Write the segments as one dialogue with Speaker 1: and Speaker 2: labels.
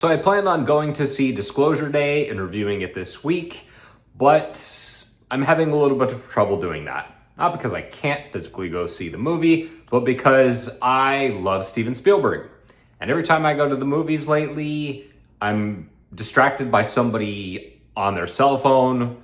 Speaker 1: So I planned on going to see Disclosure Day and reviewing it this week, but I'm having a little bit of trouble doing that. Not because I can't physically go see the movie, but because I love Steven Spielberg. And every time I go to the movies lately, I'm distracted by somebody on their cell phone,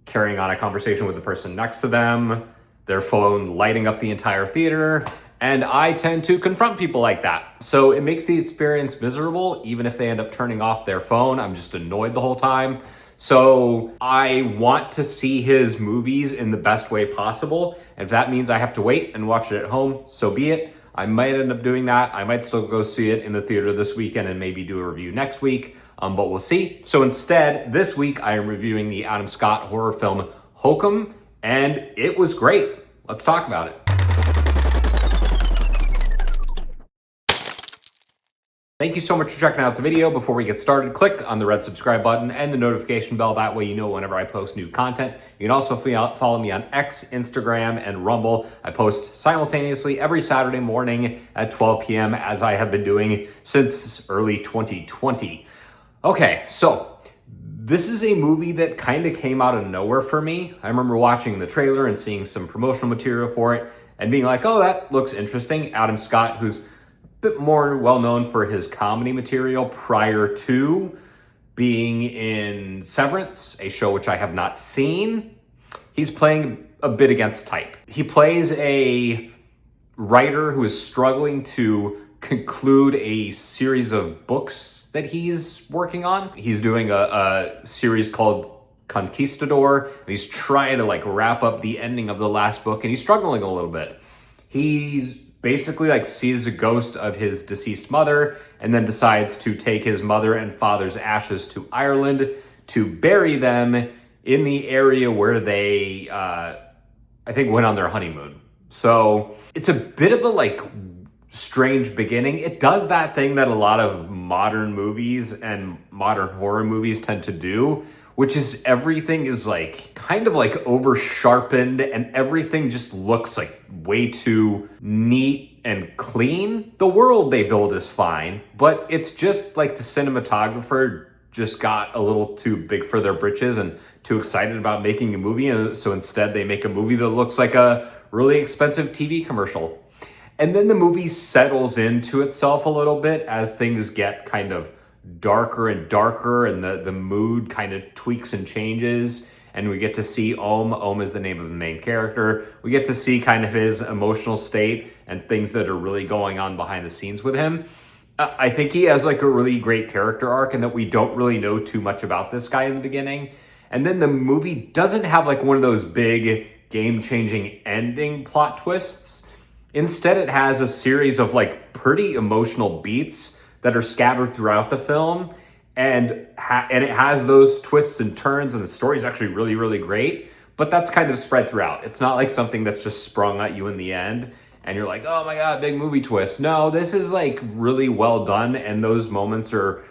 Speaker 1: carrying on a conversation with the person next to them, their phone lighting up the entire theater, and I tend to confront people like that. So it makes the experience miserable, even if they end up turning off their phone. I'm just annoyed the whole time. So I want to see his movies in the best way possible. And if that means I have to wait and watch it at home, so be it. I might end up doing that. I might still go see it in the theater this weekend and maybe do a review next week, but we'll see. So instead, this week I am reviewing the Adam Scott horror film Hokum, and it was great. Let's talk about it. Thank you so much for checking out the video. Before we get started, click on the red subscribe button and the notification bell. That way you know whenever I post new content. You can also follow me on X, Instagram, and Rumble. I post simultaneously every Saturday morning at 12 p.m. as I have been doing since early 2020. Okay, so this is a movie that kind of came out of nowhere for me. I remember watching the trailer and seeing some promotional material for it and being like, oh, that looks interesting. Adam Scott, who's bit more well-known for his comedy material prior to being in Severance, a show which I have not seen. He's playing a bit against type. He plays a writer who is struggling to conclude a series of books that he's working on. He's doing a series called Conquistador, and he's trying to wrap up the ending of the last book, and he's struggling a little bit. He's basically sees a ghost of his deceased mother and then decides to take his mother and father's ashes to Ireland to bury them in the area where they, I think, went on their honeymoon. So it's a bit of a strange beginning. It does that thing that a lot of modern movies and modern horror movies tend to do, which is everything is kind of over sharpened and everything just looks way too neat and clean. The world they build is fine, but it's just the cinematographer just got a little too big for their britches and too excited about making a movie. And so instead they make a movie that looks like a really expensive TV commercial. And then the movie settles into itself a little bit as things get kind of darker and darker, and the mood kind of tweaks and changes, and we get to see Om is the name of the main character. We get to see kind of his emotional state and things that are really going on behind the scenes with him. I think he has a really great character arc, and that we don't really know too much about this guy in the beginning. And then the movie doesn't have one of those big game-changing ending plot twists. Instead, it has a series of pretty emotional beats that are scattered throughout the film, and it has those twists and turns, and the story is actually really, really great, but that's kind of spread throughout. It's not something that's just sprung at you in the end, and you're like, oh my god, big movie twist. No, this is really well done, and those moments are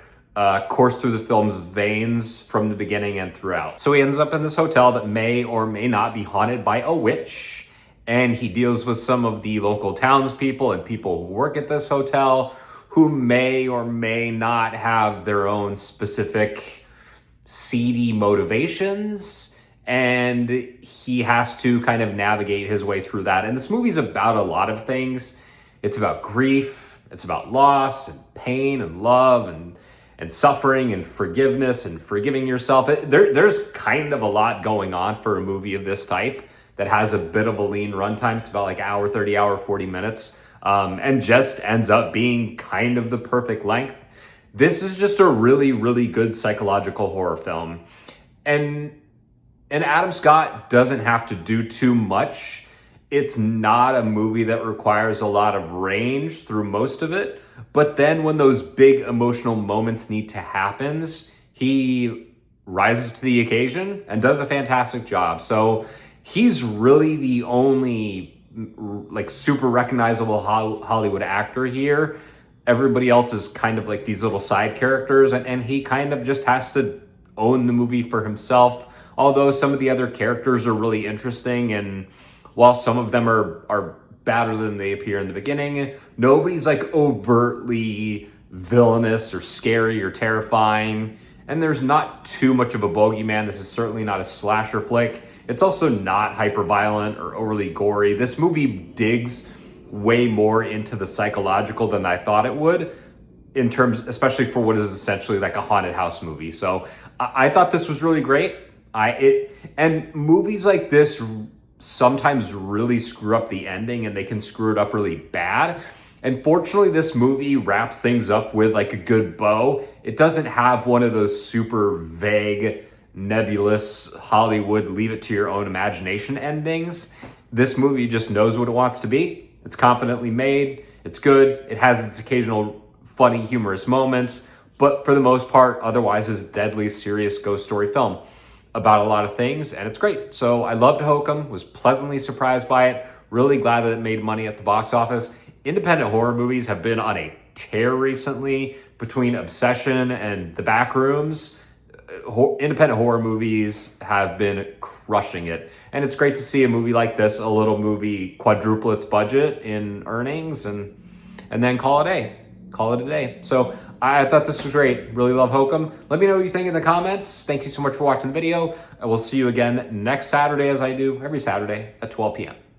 Speaker 1: coursed through the film's veins from the beginning and throughout. So he ends up in this hotel that may or may not be haunted by a witch, and he deals with some of the local townspeople and people who work at this hotel who may or may not have their own specific seedy motivations, and he has to kind of navigate his way through that. And this movie's about a lot of things. It's about grief, it's about loss and pain and love and suffering and forgiveness and forgiving yourself. There's kind of a lot going on for a movie of this type that has a bit of a lean runtime. It's about hour 30, hour 40 minutes. And just ends up being kind of the perfect length. This is just a really, really good psychological horror film. And Adam Scott doesn't have to do too much. It's not a movie that requires a lot of range through most of it. But then when those big emotional moments need to happen, he rises to the occasion and does a fantastic job. So he's really the only super recognizable Hollywood actor here. Everybody else is kind of these little side characters, and he kind of just has to own the movie for himself. Although some of the other characters are really interesting, and while some of them are better than they appear in the beginning, nobody's overtly villainous or scary or terrifying. And there's not too much of a bogeyman. This is certainly not a slasher flick. It's also not hyper-violent or overly gory. This movie digs way more into the psychological than I thought it would, in terms, especially for what is essentially like a haunted house movie. So I thought this was really great. And movies like this sometimes really screw up the ending, and they can screw it up really bad. And fortunately, this movie wraps things up with like a good bow. It doesn't have one of those super vague, nebulous Hollywood leave it to your own imagination endings. This movie just knows what it wants to be. It's confidently made. It's good. It has its occasional funny, humorous moments, but for the most part, otherwise is a deadly serious ghost story film about a lot of things, and it's great. So I loved Hokum, was pleasantly surprised by it, really glad that it made money at the box office. Independent horror movies have been on a tear recently between Obsession and The Backrooms. Independent horror movies have been crushing it. And it's great to see a movie like this, a little movie, quadruple its budget in earnings and then call it a day. So I thought this was great. Really love Hokum. Let me know what you think in the comments. Thank you so much for watching the video. I will see you again next Saturday, as I do every Saturday at 12 p.m.